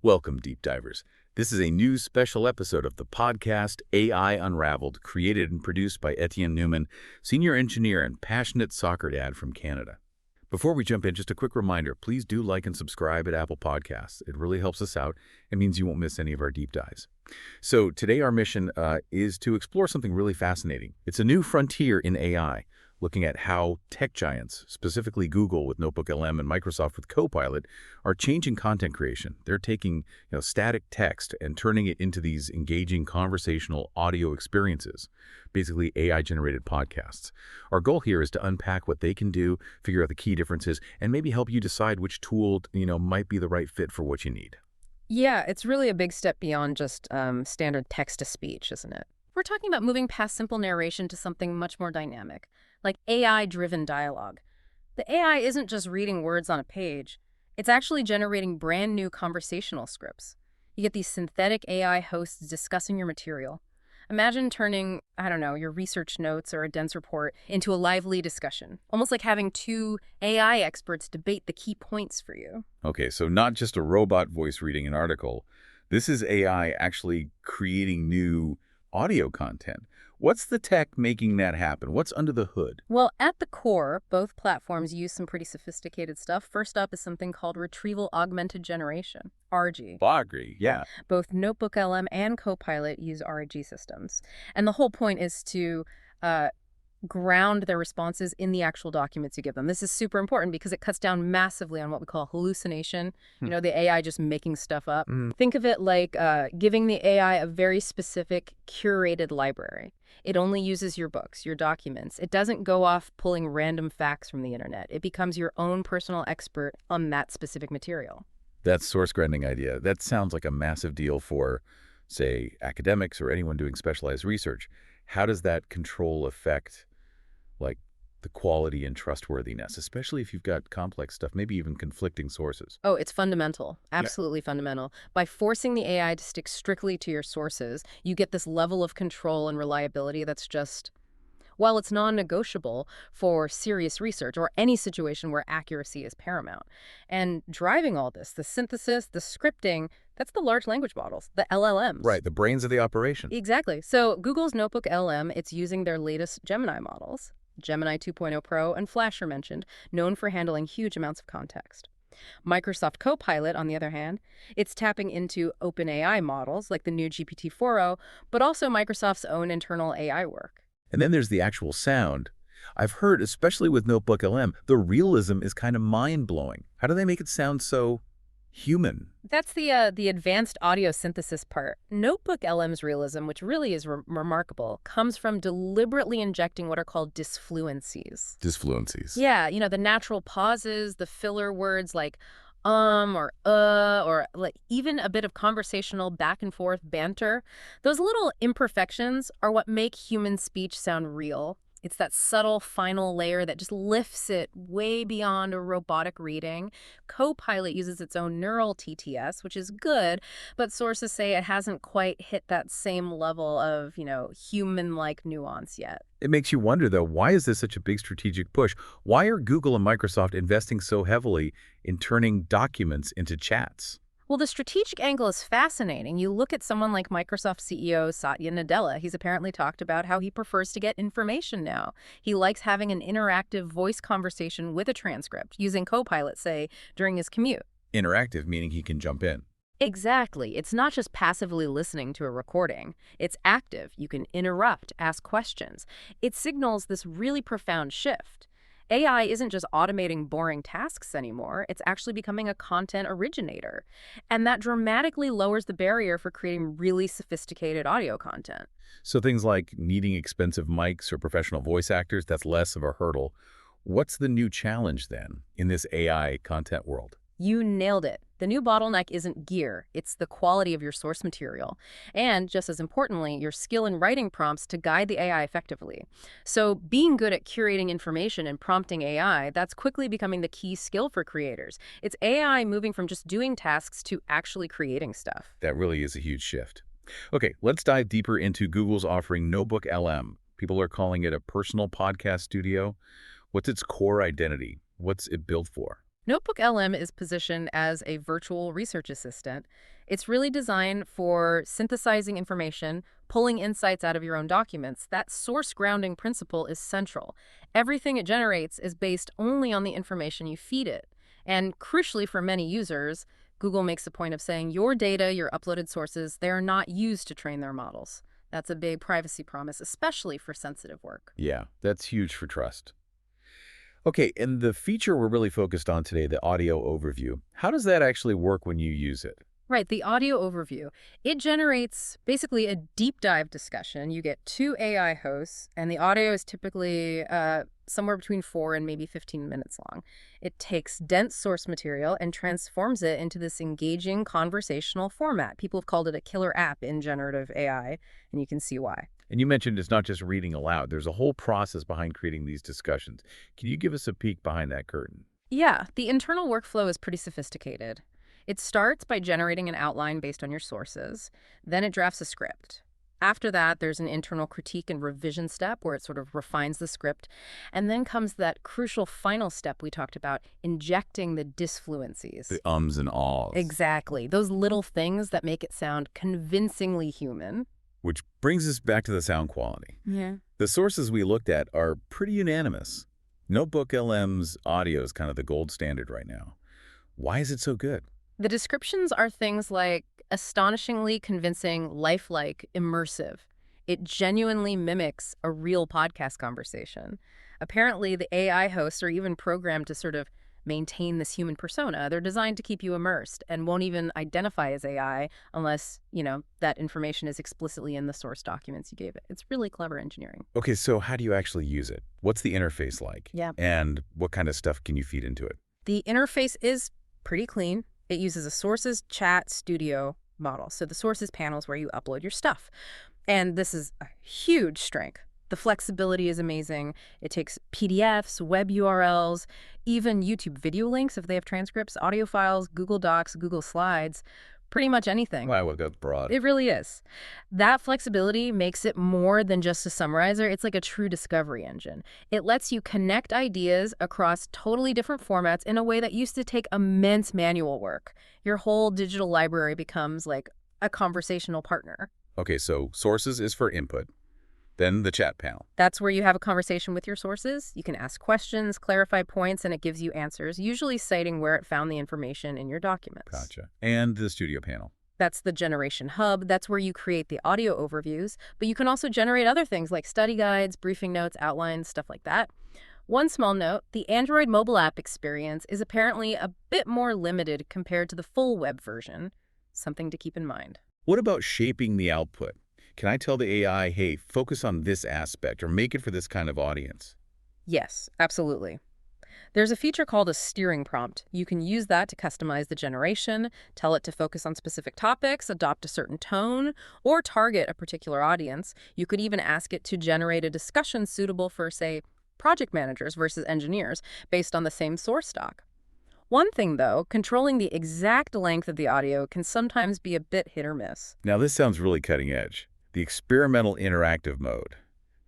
Welcome, Deep Divers. This is a new special episode of the podcast AI Unraveled, created and produced by Etienne Newman, senior engineer and passionate soccer dad from Canada. Before we jump in, just a quick reminder, please do like and subscribe at Apple Podcasts. It really helps us out. It means you won't miss any of our deep dives. So today our mission is to explore something really fascinating. It's a new frontier in AI, looking at how tech giants, specifically Google with NotebookLM and Microsoft with Copilot, are changing content creation. They're taking static text and turning it into these engaging conversational audio experiences, basically AI-generated podcasts. Our goal here is to unpack what they can do, figure out the key differences, and maybe help you decide which tool might be the right fit for what you need. Yeah, it's really a big step beyond just standard text-to-speech, isn't it? We're talking about moving past simple narration to something much more dynamic, like AI-driven dialogue. The AI isn't just reading words on a page. It's actually generating brand new conversational scripts. You get these synthetic AI hosts discussing your material. Imagine turning, your research notes or a dense report into a lively discussion, almost like having two AI experts debate the key points for you. Okay, so not just a robot voice reading an article. This is AI actually creating new audio content. What's the tech making that happen? What's under the hood? Well, at the core, both platforms use some pretty sophisticated stuff. First up is something called Retrieval Augmented Generation, RG. I agree, yeah. Both NotebookLM and Copilot use RG systems. And the whole point is to ground their responses in the actual documents you give them. This is super important because it cuts down massively on what we call hallucination, the AI just making stuff up. Think of it like giving the AI a very specific curated library. It only uses your books, your documents. It doesn't go off pulling random facts from the internet. It becomes your own personal expert on that specific material. That source grounding idea, that sounds like a massive deal for, say, academics or anyone doing specialized research. How does that control affect the quality and trustworthiness, especially if you've got complex stuff, maybe even conflicting sources? Oh, it's fundamental. Absolutely fundamental. By forcing the AI to stick strictly to your sources, you get this level of control and reliability that's just, well, it's non-negotiable for serious research or any situation where accuracy is paramount. And driving all this, the synthesis, the scripting, that's the large language models, the LLMs. Right, the brains of the operation. Exactly. So Google's NotebookLM, it's using their latest Gemini models. Gemini 2.0 Pro and Flash are mentioned, known for handling huge amounts of context. Microsoft Copilot, on the other hand, it's tapping into OpenAI models like the new GPT-4o, but also Microsoft's own internal AI work. And then there's the actual sound. I've heard, especially with NotebookLM, the realism is kind of mind-blowing. How do they make it sound so human? That's the advanced audio synthesis part. NotebookLM's realism, which really is remarkable, comes from deliberately injecting what are called disfluencies. Disfluencies. Yeah, the natural pauses, the filler words like or like even a bit of conversational back and forth banter. Those little imperfections are what make human speech sound real. It's that subtle final layer that just lifts it way beyond a robotic reading. Copilot uses its own neural TTS, which is good, but sources say it hasn't quite hit that same level of, human-like nuance yet. It makes you wonder, though, why is this such a big strategic push? Why are Google and Microsoft investing so heavily in turning documents into chats? Well, the strategic angle is fascinating. You look at someone like Microsoft CEO Satya Nadella. He's apparently talked about how he prefers to get information now. He likes having an interactive voice conversation with a transcript, using Copilot, say, during his commute. Interactive, meaning he can jump in. Exactly. It's not just passively listening to a recording. It's active. You can interrupt, ask questions. It signals this really profound shift. AI isn't just automating boring tasks anymore, it's actually becoming a content originator. And that dramatically lowers the barrier for creating really sophisticated audio content. So things like needing expensive mics or professional voice actors, that's less of a hurdle. What's the new challenge then in this AI content world? You nailed it. The new bottleneck isn't gear, it's the quality of your source material. And, just as importantly, your skill in writing prompts to guide the AI effectively. So being good at curating information and prompting AI, that's quickly becoming the key skill for creators. It's AI moving from just doing tasks to actually creating stuff. That really is a huge shift. Okay, let's dive deeper into Google's offering NotebookLM. People are calling it a personal podcast studio. What's its core identity? What's it built for? NotebookLM is positioned as a virtual research assistant. It's really designed for synthesizing information, pulling insights out of your own documents. That source grounding principle is central. Everything it generates is based only on the information you feed it. And crucially for many users, Google makes a point of saying your data, your uploaded sources, they are not used to train their models. That's a big privacy promise, especially for sensitive work. Yeah, that's huge for trust. Okay, and the feature we're really focused on today, the audio overview, how does that actually work when you use it? Right, the audio overview. It generates basically a deep dive discussion. You get 2 AI hosts, and the audio is typically somewhere between 4 and maybe 15 minutes long. It takes dense source material and transforms it into this engaging conversational format. People have called it a killer app in generative AI, and you can see why. And you mentioned it's not just reading aloud. There's a whole process behind creating these discussions. Can you give us a peek behind that curtain? Yeah, the internal workflow is pretty sophisticated. It starts by generating an outline based on your sources. Then it drafts a script. After that, there's an internal critique and revision step where it sort of refines the script. And then comes that crucial final step we talked about, injecting the disfluencies. The ums and ahs. Exactly. Those little things that make it sound convincingly human. Which brings us back to the sound quality. Yeah. The sources we looked at are pretty unanimous. NotebookLM's audio is kind of the gold standard right now. Why is it so good? The descriptions are things like astonishingly convincing, lifelike, immersive. It genuinely mimics a real podcast conversation. Apparently, the AI hosts are even programmed to sort of maintain this human persona. They're designed to keep you immersed and won't even identify as AI unless, that information is explicitly in the source documents you gave it. It's really clever engineering. Okay, so how do you actually use it? What's the interface like? Yeah. And what kind of stuff can you feed into it? The interface is pretty clean. It uses a sources chat studio model. So the sources panel is where you upload your stuff. And this is a huge strength. The flexibility is amazing. It takes PDFs, web URLs, even YouTube video links if they have transcripts, audio files, Google Docs, Google Slides, pretty much anything. Wow, that's broad. It really is. That flexibility makes it more than just a summarizer. It's like a true discovery engine. It lets you connect ideas across totally different formats in a way that used to take immense manual work. Your whole digital library becomes like a conversational partner. Okay, so sources is for input. Then the chat panel. That's where you have a conversation with your sources. You can ask questions, clarify points, and it gives you answers, usually citing where it found the information in your documents. Gotcha. And the studio panel. That's the generation hub. That's where you create the audio overviews, but you can also generate other things like study guides, briefing notes, outlines, stuff like that. One small note, the Android mobile app experience is apparently a bit more limited compared to the full web version. Something to keep in mind. What about shaping the output? Can I tell the AI, hey, focus on this aspect or make it for this kind of audience? Yes, absolutely. There's a feature called a steering prompt. You can use that to customize the generation, tell it to focus on specific topics, adopt a certain tone, or target a particular audience. You could even ask it to generate a discussion suitable for, say, project managers versus engineers based on the same source stock. One thing, though, controlling the exact length of the audio can sometimes be a bit hit or miss. Now, this sounds really cutting edge. The experimental interactive mode.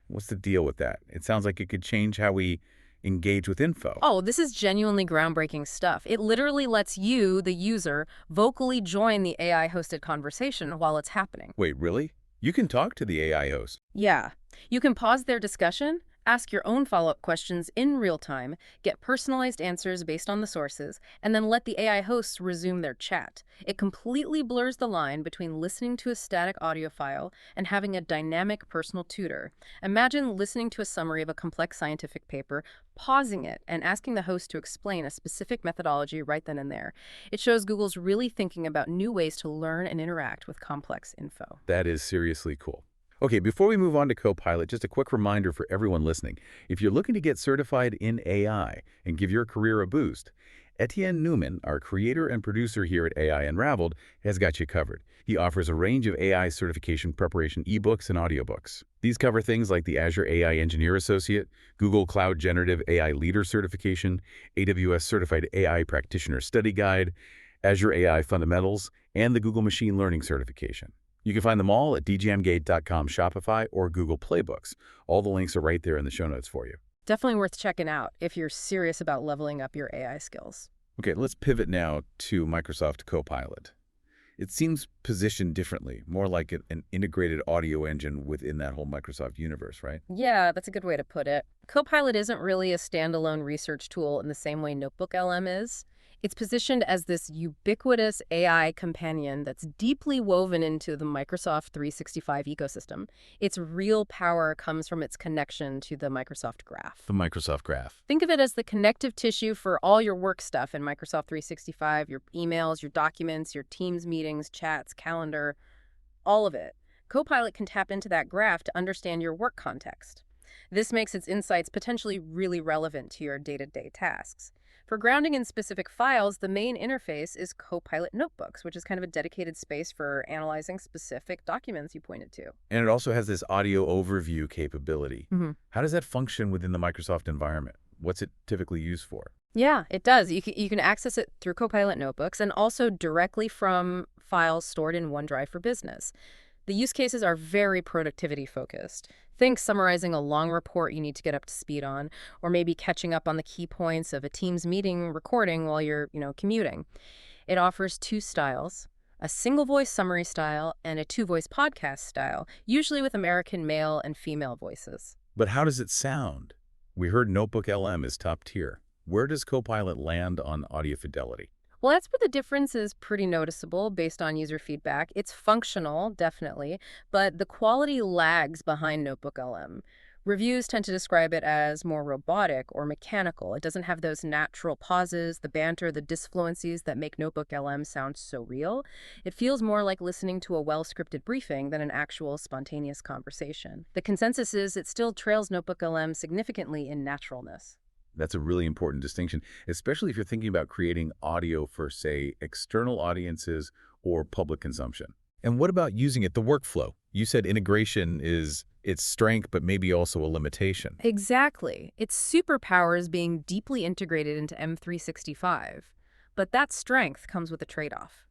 What's the deal with that? It sounds like it could change how we engage with info. Oh, this is genuinely groundbreaking stuff. It literally lets you, the user, vocally join the AI-hosted conversation while it's happening. Wait, really? You can talk to the AI host? Yeah. You can pause their discussion, ask your own follow-up questions in real time, get personalized answers based on the sources, and then let the AI hosts resume their chat. It completely blurs the line between listening to a static audio file and having a dynamic personal tutor. Imagine listening to a summary of a complex scientific paper, pausing it, and asking the host to explain a specific methodology right then and there. It shows Google's really thinking about new ways to learn and interact with complex info. That is seriously cool. Okay, before we move on to Copilot, just a quick reminder for everyone listening. If you're looking to get certified in AI and give your career a boost, Etienne Newman, our creator and producer here at AI Unraveled, has got you covered. He offers a range of AI certification preparation ebooks and audiobooks. These cover things like the Azure AI Engineer Associate, Google Cloud Generative AI Leader Certification, AWS Certified AI Practitioner Study Guide, Azure AI Fundamentals, and the Google Machine Learning Certification. You can find them all at djmgate.com Shopify or Google Playbooks. All the links are right there in the show notes for you. Definitely worth checking out if you're serious about leveling up your AI skills. Okay, let's pivot now to Microsoft Copilot. It seems positioned differently, more like an integrated audio engine within that whole Microsoft universe, right? Yeah, that's a good way to put it. Copilot isn't really a standalone research tool in the same way NotebookLM is. It's positioned as this ubiquitous AI companion that's deeply woven into the Microsoft 365 ecosystem. Its real power comes from its connection to the Microsoft Graph. The Microsoft Graph. Think of it as the connective tissue for all your work stuff in Microsoft 365, your emails, your documents, your Teams meetings, chats, calendar, all of it. Copilot can tap into that graph to understand your work context. This makes its insights potentially really relevant to your day-to-day tasks. For grounding in specific files, the main interface is Copilot Notebooks, which is kind of a dedicated space for analyzing specific documents you pointed to. And it also has this audio overview capability. Mm-hmm. How does that function within the Microsoft environment? What's it typically used for? Yeah, it does. You can access it through Copilot Notebooks and also directly from files stored in OneDrive for Business. The use cases are very productivity focused. Think summarizing a long report you need to get up to speed on, or maybe catching up on the key points of a Teams meeting recording while you're, commuting. It offers two styles, a single voice summary style and a two-voice podcast style, usually with American male and female voices. But how does it sound? We heard NotebookLM is top tier. Where does Copilot land on audio fidelity? Well, that's where the difference is pretty noticeable based on user feedback. It's functional, definitely, but the quality lags behind NotebookLM. Reviews tend to describe it as more robotic or mechanical. It doesn't have those natural pauses, the banter, the disfluencies that make NotebookLM sound so real. It feels more like listening to a well-scripted briefing than an actual spontaneous conversation. The consensus is it still trails NotebookLM significantly in naturalness. That's a really important distinction, especially if you're thinking about creating audio for, say, external audiences or public consumption. And what about using it, the workflow? You said integration is its strength, but maybe also a limitation. Exactly. Its superpower is being deeply integrated into M365. But that strength comes with a trade-off.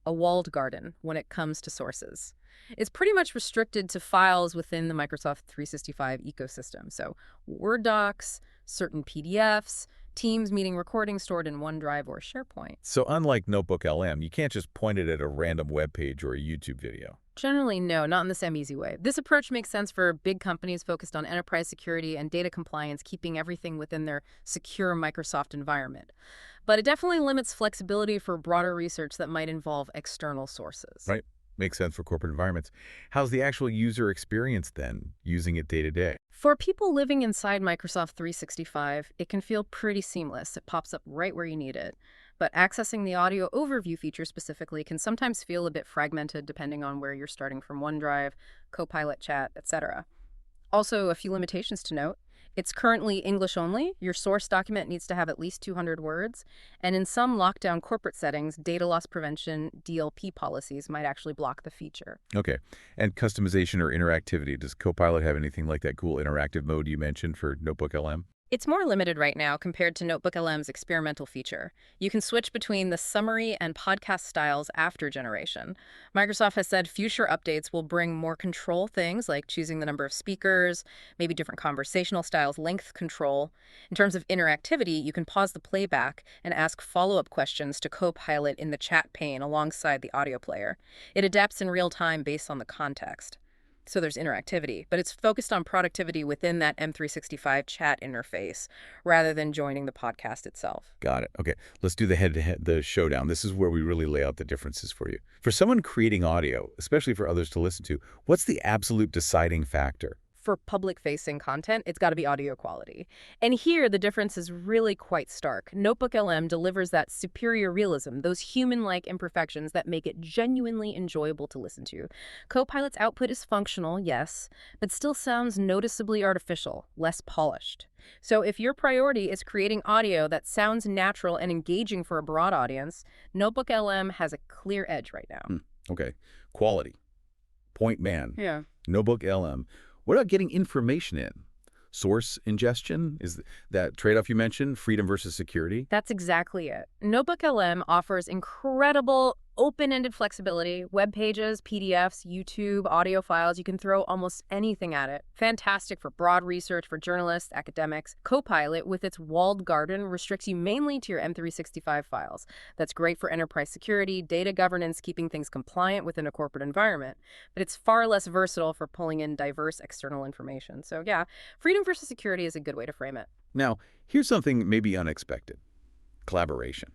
A walled garden when it comes to sources. It's pretty much restricted to files within the Microsoft 365 ecosystem. So Word docs, certain PDFs, Teams meeting recordings stored in OneDrive or SharePoint. So unlike NotebookLM, you can't just point it at a random web page or a YouTube video. Generally, no, not in the same easy way. This approach makes sense for big companies focused on enterprise security and data compliance, keeping everything within their secure Microsoft environment. But it definitely limits flexibility for broader research that might involve external sources. Right. Makes sense for corporate environments. How's the actual user experience then, using it day to day? For people living inside Microsoft 365, it can feel pretty seamless. It pops up right where you need it. But accessing the audio overview feature specifically can sometimes feel a bit fragmented depending on where you're starting from OneDrive, Copilot Chat, etc. Also, a few limitations to note. It's currently English only. Your source document needs to have at least 200 words. And in some lockdown corporate settings, data loss prevention DLP policies might actually block the feature. Okay. And customization or interactivity, does Copilot have anything like that cool interactive mode you mentioned for NotebookLM? It's more limited right now compared to NotebookLM's experimental feature. You can switch between the summary and podcast styles after generation. Microsoft has said future updates will bring more control things like choosing the number of speakers, maybe different conversational styles, length control. In terms of interactivity, you can pause the playback and ask follow-up questions to Copilot in the chat pane alongside the audio player. It adapts in real time based on the context. So there's interactivity, but it's focused on productivity within that M365 chat interface rather than joining the podcast itself. Got it. Okay, let's do the head-to-head, the showdown. This is where we really lay out the differences for you. For someone creating audio, especially for others to listen to, what's the absolute deciding factor? For public-facing content, it's got to be audio quality. And here, the difference is really quite stark. NotebookLM delivers that superior realism, those human-like imperfections that make it genuinely enjoyable to listen to. Copilot's output is functional, yes, but still sounds noticeably artificial, less polished. So if your priority is creating audio that sounds natural and engaging for a broad audience, NotebookLM has a clear edge right now. Okay, quality. Point man. Yeah. NotebookLM. What about getting information in? Source ingestion? Is that trade-off you mentioned, freedom versus security? That's exactly it. NotebookLM offers incredible open-ended flexibility, web pages, PDFs, YouTube, audio files. You can throw almost anything at it. Fantastic for broad research for journalists, academics. Copilot, with its walled garden, restricts you mainly to your M365 files. That's great for enterprise security, data governance, keeping things compliant within a corporate environment. But it's far less versatile for pulling in diverse external information. So yeah, freedom versus security is a good way to frame it. Now, here's something maybe unexpected. Collaboration.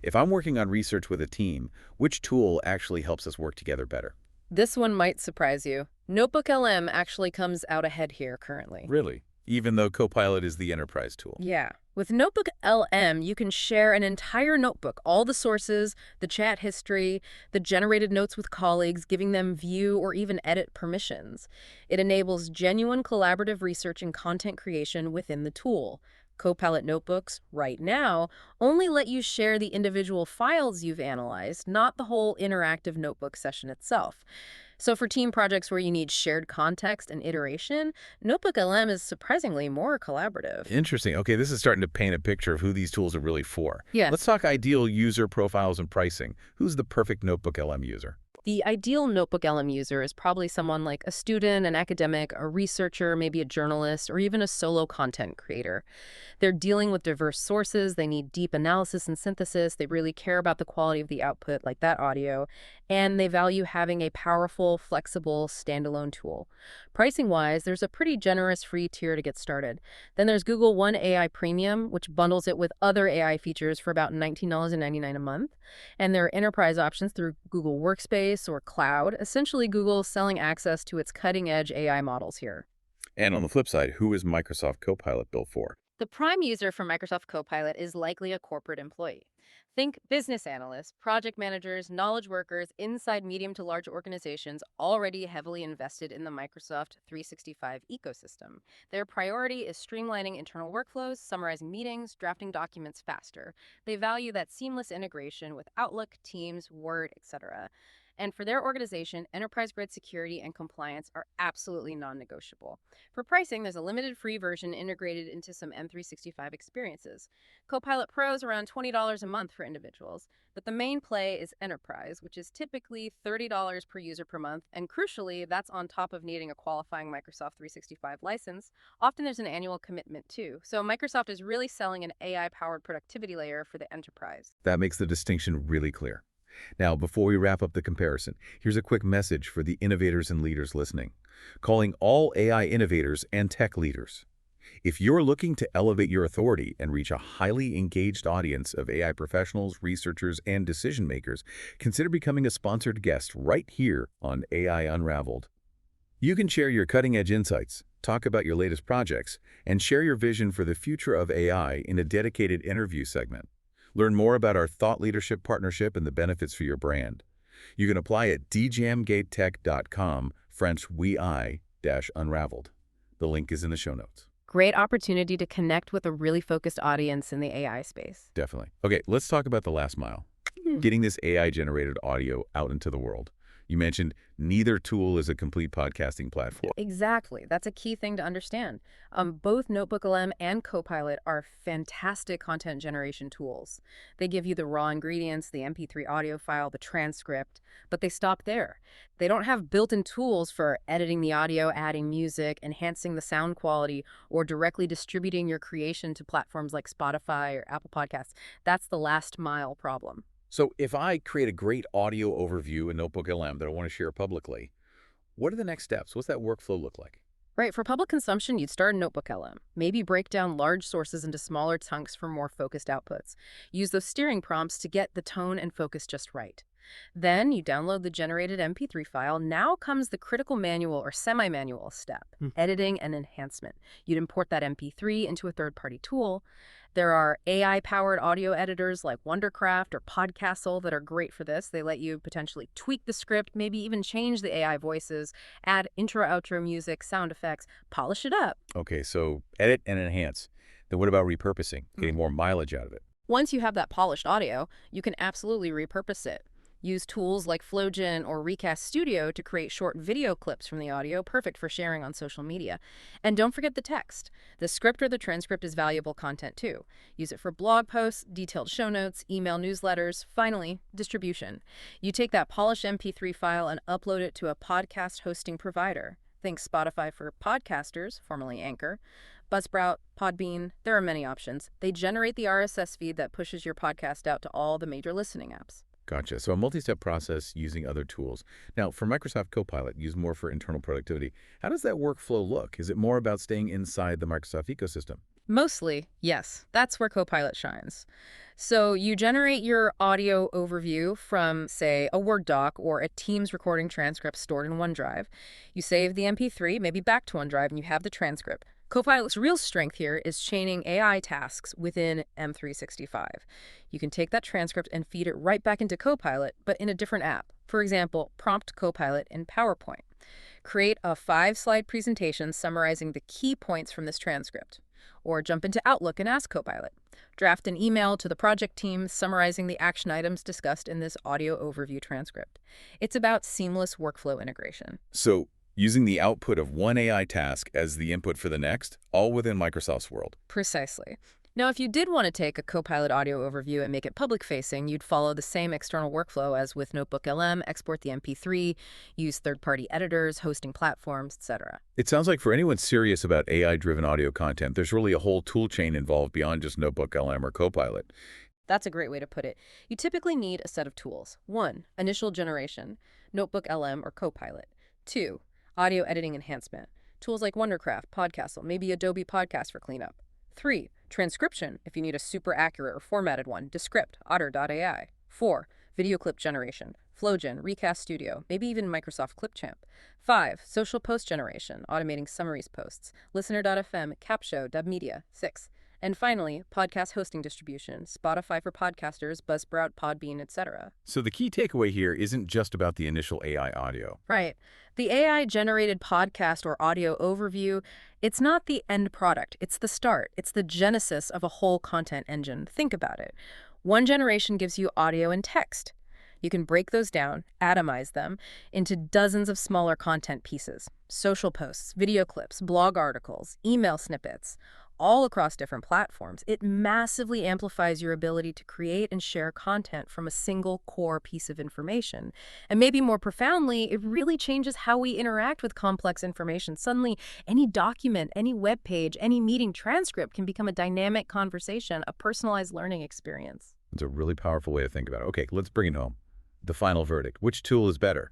If I'm working on research with a team, which tool actually helps us work together better? This one might surprise you. NotebookLM actually comes out ahead here currently. Really? Even though Copilot is the enterprise tool? Yeah. With NotebookLM, you can share an entire notebook, all the sources, the chat history, the generated notes with colleagues, giving them view or even edit permissions. It enables genuine collaborative research and content creation within the tool. Copilot notebooks, right now, only let you share the individual files you've analyzed, not the whole interactive notebook session itself. So for team projects where you need shared context and iteration, NotebookLM is surprisingly more collaborative. Interesting. Okay, this is starting to paint a picture of who these tools are really for. Yeah. Let's talk ideal user profiles and pricing. Who's the perfect NotebookLM user? The ideal NotebookLM user is probably someone like a student, an academic, a researcher, maybe a journalist, or even a solo content creator. They're dealing with diverse sources, they need deep analysis and synthesis, they really care about the quality of the output, like that audio, and they value having a powerful, flexible, standalone tool. Pricing-wise, there's a pretty generous free tier to get started. Then there's Google One AI Premium, which bundles it with other AI features for about $19.99 a month. And there are enterprise options through Google Workspace or Cloud, essentially Google selling access to its cutting-edge AI models here. And on the flip side, who is Microsoft Copilot built for? The prime user for Microsoft Copilot is likely a corporate employee. Think business analysts, project managers, knowledge workers inside medium to large organizations already heavily invested in the Microsoft 365 ecosystem. Their priority is streamlining internal workflows, summarizing meetings, drafting documents faster. They value that seamless integration with Outlook, Teams, Word, etc. And for their organization, enterprise-grade security and compliance are absolutely non-negotiable. For pricing, there's a limited free version integrated into some M365 experiences. Copilot Pro is around $20 a month for individuals, but the main play is Enterprise, which is typically $30 per user per month, and crucially, that's on top of needing a qualifying Microsoft 365 license. Often there's an annual commitment too. So Microsoft is really selling an AI-powered productivity layer for the enterprise. That makes the distinction really clear. Now, before we wrap up the comparison, here's a quick message for the innovators and leaders listening, calling all AI innovators and tech leaders. If you're looking to elevate your authority and reach a highly engaged audience of AI professionals, researchers, and decision makers, consider becoming a sponsored guest right here on AI Unraveled. You can share your cutting-edge insights, talk about your latest projects, and share your vision for the future of AI in a dedicated interview segment. Learn more about our thought leadership partnership and the benefits for your brand. You can apply at djamgatetech.com, French WEI-Unraveled. The link is in the show notes. Great opportunity to connect with a really focused audience in the AI space. Definitely. Okay, let's talk about the last mile. Getting this AI-generated audio out into the world. You mentioned neither tool is a complete podcasting platform. Exactly. That's a key thing to understand. Both NotebookLM and Copilot are fantastic content generation tools. They give you the raw ingredients, the MP3 audio file, the transcript, but they stop there. They don't have built-in tools for editing the audio, adding music, enhancing the sound quality, or directly distributing your creation to platforms like Spotify or Apple Podcasts. That's the last mile problem. So if I create a great audio overview in NotebookLM that I want to share publicly, what are the next steps? What's that workflow look like? Right, for public consumption, you'd start in NotebookLM. Maybe break down large sources into smaller chunks for more focused outputs. Use those steering prompts to get the tone and focus just right. Then you download the generated MP3 file. Now comes the critical manual or semi-manual step, editing and enhancement. You'd import that MP3 into a third-party tool. There are AI-powered audio editors like Wondercraft or Podcastle that are great for this. They let you potentially tweak the script, maybe even change the AI voices, add intro-outro music, sound effects, polish it up. Okay, so edit and enhance. Then what about repurposing, getting more mileage out of it? Once you have that polished audio, you can absolutely repurpose it. Use tools like Flowgen or Recast Studio to create short video clips from the audio, perfect for sharing on social media. And don't forget the text. The script or the transcript is valuable content too. Use it for blog posts, detailed show notes, email newsletters. Finally, distribution. You take that polished MP3 file and upload it to a podcast hosting provider. Think Spotify for podcasters, formerly Anchor, Buzzsprout, Podbean. There are many options. They generate the RSS feed that pushes your podcast out to all the major listening apps. Gotcha. So a multi-step process using other tools. Now, for Microsoft Copilot, used more for internal productivity, how does that workflow look? Is it more about staying inside the Microsoft ecosystem? Mostly, yes. That's where Copilot shines. So you generate your audio overview from, say, a Word doc or a Teams recording transcript stored in OneDrive. You save the MP3, maybe back to OneDrive, and you have the transcript. Copilot's real strength here is chaining AI tasks within M365. You can take that transcript and feed it right back into Copilot, but in a different app. For example, prompt Copilot in PowerPoint. Create a 5-slide presentation summarizing the key points from this transcript. Or jump into Outlook and ask Copilot. Draft an email to the project team summarizing the action items discussed in this audio overview transcript. It's about seamless workflow integration. So, using the output of one AI task as the input for the next, all within Microsoft's world. Precisely. Now, if you did want to take a Copilot audio overview and make it public-facing, you'd follow the same external workflow as with NotebookLM, export the MP3, use third-party editors, hosting platforms, etc. It sounds like for anyone serious about AI-driven audio content, there's really a whole tool chain involved beyond just NotebookLM or Copilot. That's a great way to put it. You typically need a set of tools. 1. Initial generation, NotebookLM or Copilot. 2. Audio editing enhancement, tools like Wondercraft, Podcastle, maybe Adobe Podcast for cleanup. 3. Transcription, if you need a super accurate or formatted one, Descript, Otter.ai. 4. Video clip generation, Flowgen, Recast Studio, maybe even Microsoft Clipchamp. 5. Social post generation, automating summaries posts, Listener.fm, Capshow, Dubmedia. 6. And finally, podcast hosting distribution, Spotify for podcasters, Buzzsprout, Podbean, etc. So the key takeaway here isn't just about the initial AI audio. Right. The AI-generated podcast or audio overview, it's not the end product. It's the start. It's the genesis of a whole content engine. Think about it. One generation gives you audio and text. You can break those down, atomize them, into dozens of smaller content pieces. Social posts, video clips, blog articles, email snippets, all across different platforms. It massively amplifies your ability to create and share content from a single core piece of information. And maybe more profoundly, it really changes how we interact with complex information. Suddenly, any document, any web page, any meeting transcript can become a dynamic conversation, a personalized learning experience. It's a really powerful way to think about it. Okay, let's bring it home. The final verdict. Which tool is better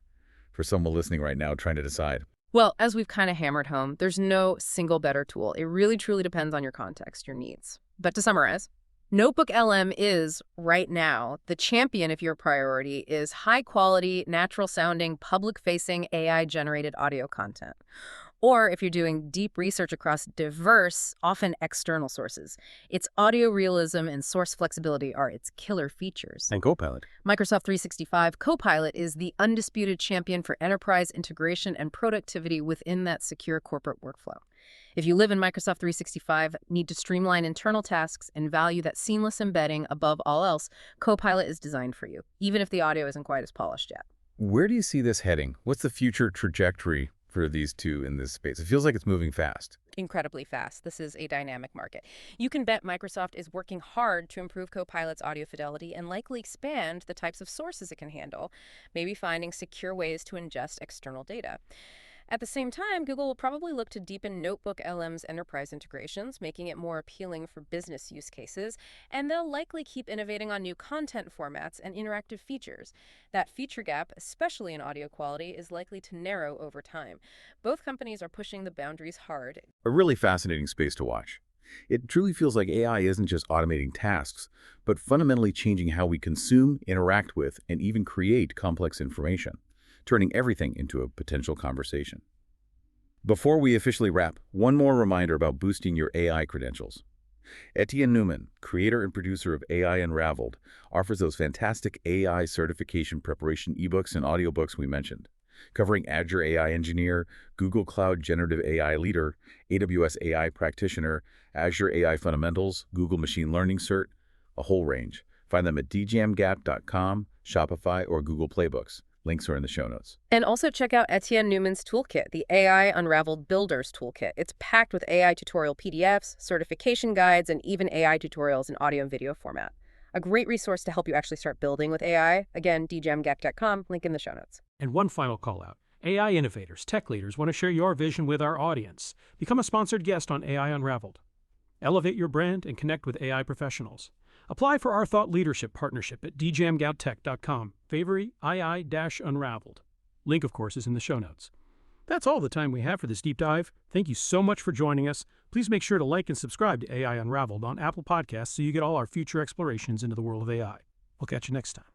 for someone listening right now trying to decide? Well, as we've kind of hammered home, there's no single better tool. It really truly depends on your context, your needs. But to summarize, NotebookLM is, right now, the champion if your priority is high-quality, natural-sounding, public-facing, AI-generated audio content. Or if you're doing deep research across diverse, often external sources, its audio realism and source flexibility are its killer features. And Copilot. Microsoft 365 Copilot is the undisputed champion for enterprise integration and productivity within that secure corporate workflow. If you live in Microsoft 365, need to streamline internal tasks, and value that seamless embedding above all else, Copilot is designed for you, even if the audio isn't quite as polished yet. Where do you see this heading? What's the future trajectory for these two in this space? It feels like it's moving fast. Incredibly fast. This is a dynamic market. You can bet Microsoft is working hard to improve Copilot's audio fidelity and likely expand the types of sources it can handle, maybe finding secure ways to ingest external data. At the same time, Google will probably look to deepen NotebookLM's enterprise integrations, making it more appealing for business use cases, and they'll likely keep innovating on new content formats and interactive features. That feature gap, especially in audio quality, is likely to narrow over time. Both companies are pushing the boundaries hard. A really fascinating space to watch. It truly feels like AI isn't just automating tasks, but fundamentally changing how we consume, interact with, and even create complex information, turning everything into a potential conversation. Before we officially wrap, one more reminder about boosting your AI credentials. Etienne Newman, creator and producer of AI Unraveled, offers those fantastic AI certification preparation ebooks and audiobooks we mentioned, covering Azure AI Engineer, Google Cloud Generative AI Leader, AWS AI Practitioner, Azure AI Fundamentals, Google Machine Learning Cert, a whole range. Find them at djamgap.com, Shopify, or Google Playbooks. Links are in the show notes. And also check out Etienne Newman's toolkit, the AI Unraveled Builders Toolkit. It's packed with AI tutorial PDFs, certification guides, and even AI tutorials in audio and video format. A great resource to help you actually start building with AI. Again, djamgap.com, link in the show notes. And one final call out. AI innovators, tech leaders want to share your vision with our audience. Become a sponsored guest on AI Unraveled. Elevate your brand and connect with AI professionals. Apply for our Thought Leadership Partnership at djamgoutech.com, favori II-Unraveled. Link, of course, is in the show notes. That's all the time we have for this deep dive. Thank you so much for joining us. Please make sure to like and subscribe to AI Unraveled on Apple Podcasts so you get all our future explorations into the world of AI. We'll catch you next time.